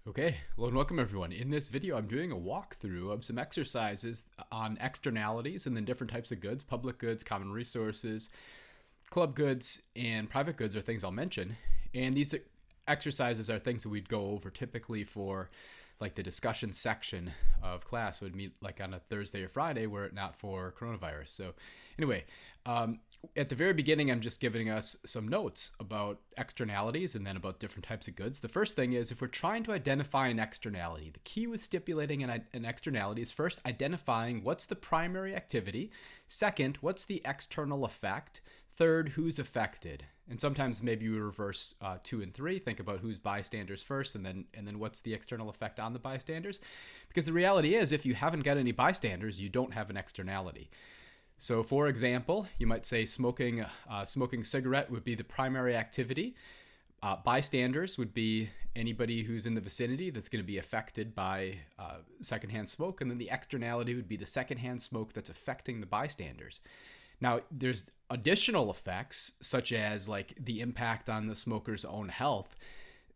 Okay, hello and welcome everyone. In this video, I'm doing a walkthrough of some exercises on externalities and then different types of goods. Public goods, common resources, club goods, and private goods are things I'll mention. And these exercises are things that we'd go over typically for like the discussion section of class. Would meet like on a Thursday or Friday were it not for coronavirus. So anyway, at the very beginning, I'm just giving us some notes about externalities and then about different types of goods. The first thing is if we're trying to identify an externality, the key with stipulating an externality is first identifying what's the primary activity. Second, what's the external effect. Third, who's affected. And sometimes maybe we reverse 2 and 3. Think about who's bystanders first and then what's the external effect on the bystanders. Because the reality is if you haven't got any bystanders, you don't have an externality. So for example, you might say smoking a cigarette would be the primary activity. Bystanders would be anybody who's in the vicinity that's going to be affected by secondhand smoke. And then the externality would be the secondhand smoke that's affecting the bystanders. Now, there's additional effects, such as like the impact on the smoker's own health.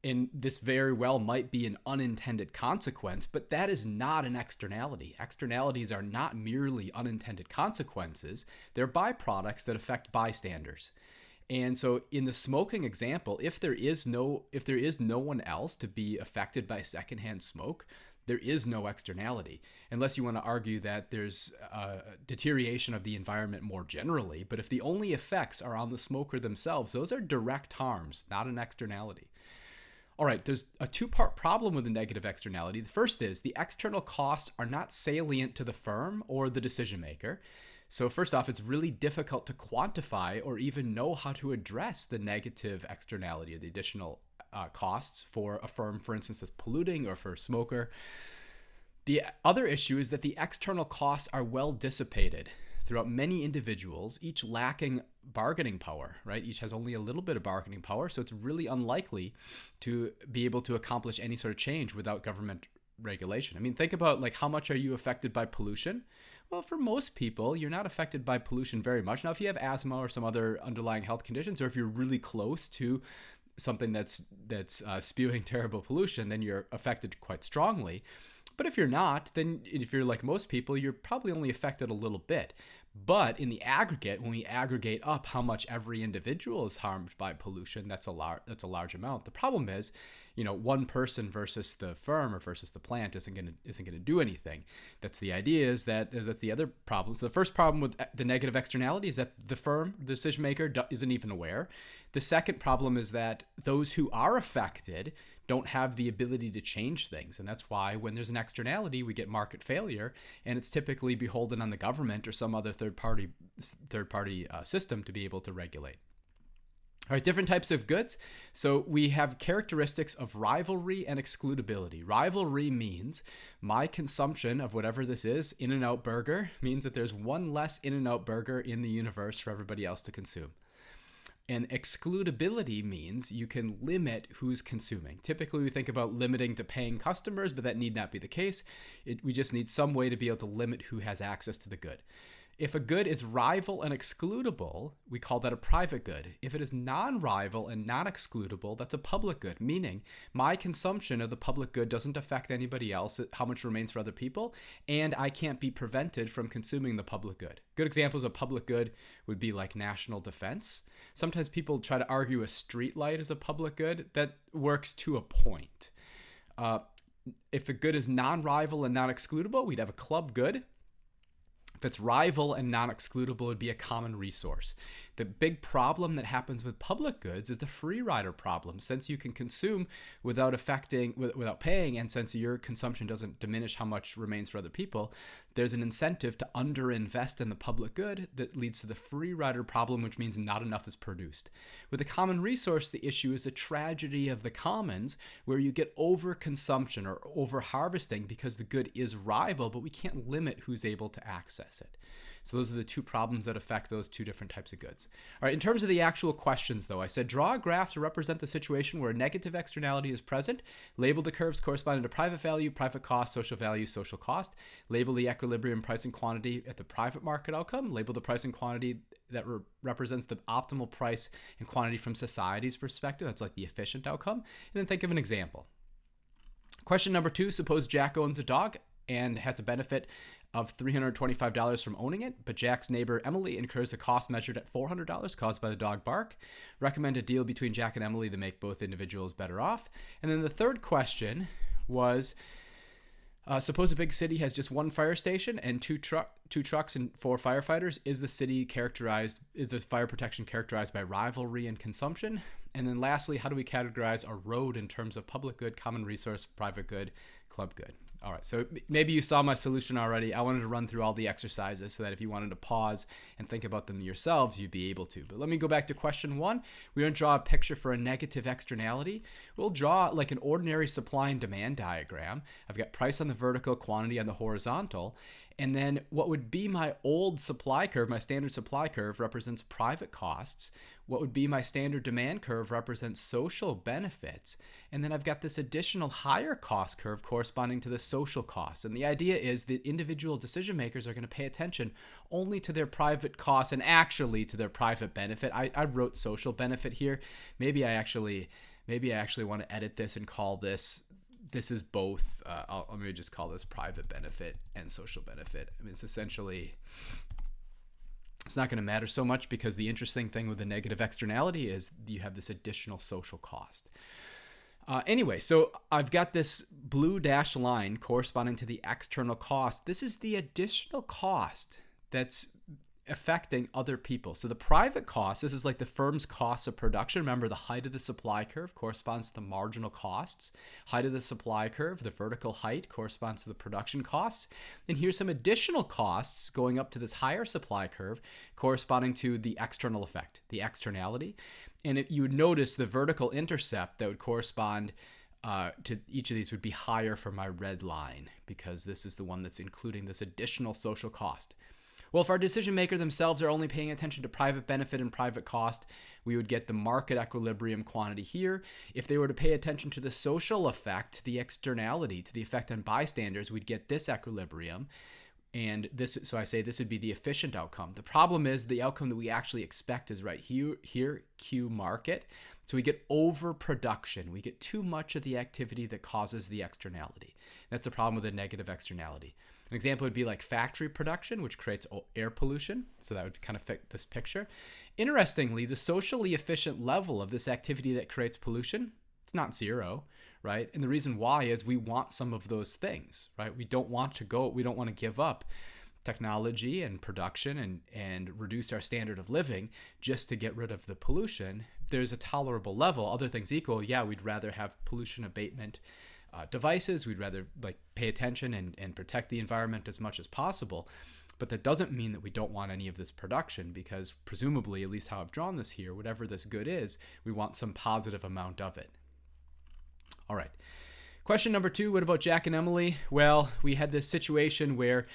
And this very well might be an unintended consequence, but that is not an externality. Externalities are not merely unintended consequences. They're byproducts that affect bystanders. And so in the smoking example, if there is no one else to be affected by secondhand smoke, there is no externality, unless you want to argue that there's a deterioration of the environment more generally. But if the only effects are on the smoker themselves, those are direct harms, not an externality. All right, there's a two-part problem with the negative externality. The first is the external costs are not salient to the firm or the decision maker. So first off, it's really difficult to quantify or even know how to address the negative externality or the additional costs for a firm, for instance, that's polluting, or for a smoker. The other issue is that the external costs are well dissipated throughout many individuals, each lacking bargaining power, right? Each has only a little bit of bargaining power, so it's really unlikely to be able to accomplish any sort of change without government regulation. I mean, think about like how much are you affected by pollution? Well, for most people, you're not affected by pollution very much. Now, if you have asthma or some other underlying health conditions, or if you're really close to something that's spewing terrible pollution, then you're affected quite strongly. But if you're not, then if you're like most people, you're probably only affected a little bit. But in the aggregate, when we aggregate up how much every individual is harmed by pollution, that's a large amount. The problem is, one person versus the firm or versus the plant isn't going to do anything. That's the idea. That's the other problem. So the first problem with the negative externality is that the firm, the decision maker, isn't even aware. The second problem is that those who are affected don't have the ability to change things. And that's why when there's an externality, we get market failure, and it's typically beholden on the government or some other third party system to be able to regulate. All right, different types of goods. So we have characteristics of rivalry and excludability. Rivalry means my consumption of whatever this is, In-N-Out Burger, means that there's one less In-N-Out Burger in the universe for everybody else to consume. And excludability means you can limit who's consuming. Typically, we think about limiting to paying customers, but that need not be the case. We just need some way to be able to limit who has access to the good. If a good is rival and excludable, we call that a private good. If it is non-rival and non-excludable, that's a public good, meaning my consumption of the public good doesn't affect anybody else, how much remains for other people, and I can't be prevented from consuming the public good. Good examples of public good would be like national defense. Sometimes people try to argue a street light is a public good. That works to a point. If a good is non-rival and non-excludable, we'd have a club good. If it's rival and non-excludable, it would be a common resource. The big problem that happens with public goods is the free rider problem. Since you can consume without paying, and since your consumption doesn't diminish how much remains for other people, there's an incentive to underinvest in the public good that leads to the free rider problem, which means not enough is produced. With a common resource, the issue is the tragedy of the commons, where you get overconsumption or over-harvesting because the good is rival, but we can't limit who's able to access it. So those are the two problems that affect those two different types of goods. All right, in terms of the actual questions, though, I said draw a graph to represent the situation where a negative externality is present. Label the curves corresponding to private value, private cost, social value, social cost. Label the equilibrium price and quantity at the private market outcome. Label the price and quantity that represents the optimal price and quantity from society's perspective. That's like the efficient outcome. And then think of an example. Question number 2, suppose Jack owns a dog and has a benefit of $325 from owning it, but Jack's neighbor Emily incurs a cost measured at $400 caused by the dog bark. Recommend a deal between Jack and Emily to make both individuals better off. And then the third question was, suppose a big city has just one fire station and two trucks and 4 firefighters. Is the fire protection characterized by rivalry and consumption? And then lastly, how do we categorize a road in terms of public good, common resource, private good, club good? All right, so maybe you saw my solution already. I wanted to run through all the exercises so that if you wanted to pause and think about them yourselves, you'd be able to. But let me go back to question 1. We're going to draw a picture for a negative externality. We'll draw like an ordinary supply and demand diagram. I've got price on the vertical, quantity on the horizontal. And then what would be my old supply curve, my standard supply curve, represents private costs. What would be my standard demand curve represents social benefits. And then I've got this additional higher cost curve corresponding to the social cost. And the idea is that individual decision makers are going to pay attention only to their private costs and actually to their private benefit. I wrote social benefit here. Maybe I actually want to edit this and call this is both. Let me just call this private benefit and social benefit. I mean, it's not going to matter so much because the interesting thing with the negative externality is you have this additional social cost. Anyway, so I've got this blue dashed line corresponding to the external cost. This is the additional cost that's affecting other people. So the private cost, this is like the firm's cost of production. Remember, the height of the supply curve corresponds to the marginal costs. Height of the supply curve, the vertical height, corresponds to the production costs. And here's some additional costs going up to this higher supply curve corresponding to the external effect, the externality. And you would notice the vertical intercept that would correspond to each of these would be higher for my red line because this is the one that's including this additional social cost. Well, if our decision maker themselves are only paying attention to private benefit and private cost, we would get the market equilibrium quantity here. If they were to pay attention to the social effect, the externality, to the effect on bystanders, we'd get this equilibrium. And so I say this would be the efficient outcome. The problem is the outcome that we actually expect is right here, Q market. So we get overproduction. We get too much of the activity that causes the externality. That's the problem with a negative externality. An example would be like factory production, which creates air pollution. So that would kind of fit this picture. Interestingly, the socially efficient level of this activity that creates pollution, it's not 0, right? And the reason why is we want some of those things, right? We don't want to give up technology and production and reduce our standard of living just to get rid of the pollution. There's a tolerable level. Other things equal, yeah, we'd rather have pollution abatement devices. We'd rather pay attention and protect the environment as much as possible. But that doesn't mean that we don't want any of this production because presumably, at least how I've drawn this here, whatever this good is, we want some positive amount of it. All right. Question number 2, what about Jack and Emily? Well, we had this situation where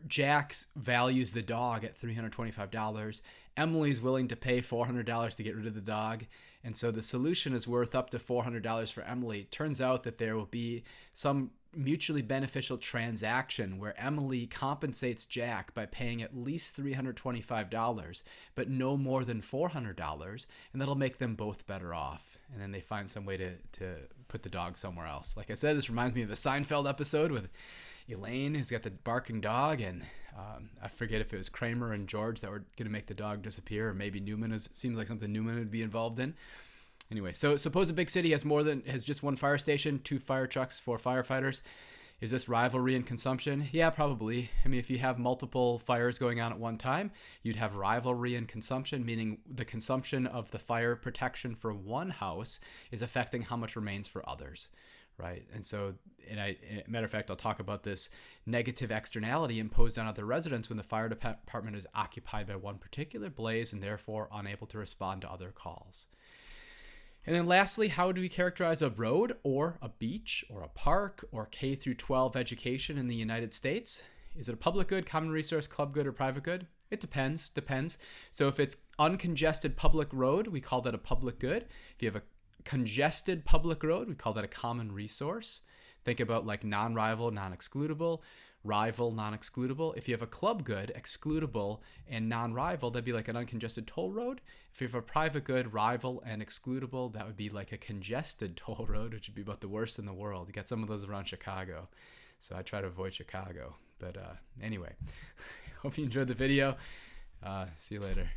Jack values the dog at $325. Emily's willing to pay $400 to get rid of the dog. And so the solution is worth up to $400 for Emily. It turns out that there will be some mutually beneficial transaction where Emily compensates Jack by paying at least $325, but no more than $400, and that'll make them both better off. And then they find some way to put the dog somewhere else. Like I said, this reminds me of a Seinfeld episode with Elaine, who's got the barking dog, and I forget if it was Kramer and George that were going to make the dog disappear, or maybe Newman. It seems like something Newman would be involved in. Anyway, so suppose a big city has just one fire station, 2 fire trucks, 4 firefighters. Is this rivalry and consumption? Yeah, probably. I mean, if you have multiple fires going on at one time, you'd have rivalry and consumption, meaning the consumption of the fire protection for one house is affecting how much remains for others, right? And so, matter of fact, I'll talk about this negative externality imposed on other residents when the fire department is occupied by one particular blaze and therefore unable to respond to other calls. And then lastly, how do we characterize a road or a beach or a park or K through 12 education in the United States? Is it a public good, common resource, club good, or private good? It depends. So if it's uncongested public road, we call that a public good. If you have a congested public road, we call that a common resource. Think about like non-rival, non-excludable. rival, non-excludable. If you have a club good, excludable and non-rival, that'd be like an uncongested toll road. If you have a private good, rival and excludable, that would be like a congested toll road, which would be about the worst in the world. You got some of those around Chicago, so I try to avoid Chicago. But anyway, hope you enjoyed the video. See you later.